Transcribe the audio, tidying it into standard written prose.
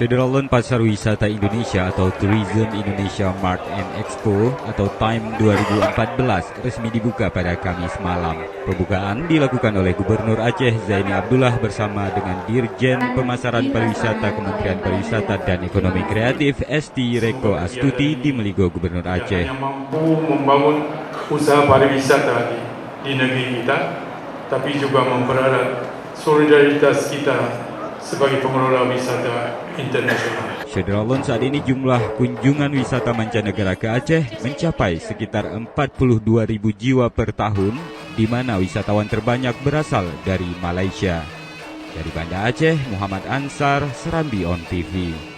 Syederallen Pasar Wisata Indonesia atau Tourism Indonesia Mart and Expo atau TIME 2014 resmi dibuka pada Kamis malam. Pembukaan dilakukan oleh Gubernur Aceh Zaini Abdullah bersama dengan Dirjen Pemasaran Pariwisata Kementerian Pariwisata dan Ekonomi Kreatif Esti Reko Astuti di Meligo Gubernur Aceh. Yang mampu membangun usaha pariwisata di negeri kita, tapi juga mempererat solidaritas kita sebagai pengelola wisata internasional. Syederallen saat ini jumlah kunjungan wisata mancanegara ke Aceh mencapai sekitar 42.000 jiwa per tahun, di mana wisatawan terbanyak berasal dari Malaysia. Dari Banda Aceh, Muhammad Ansar, Serambi On TV.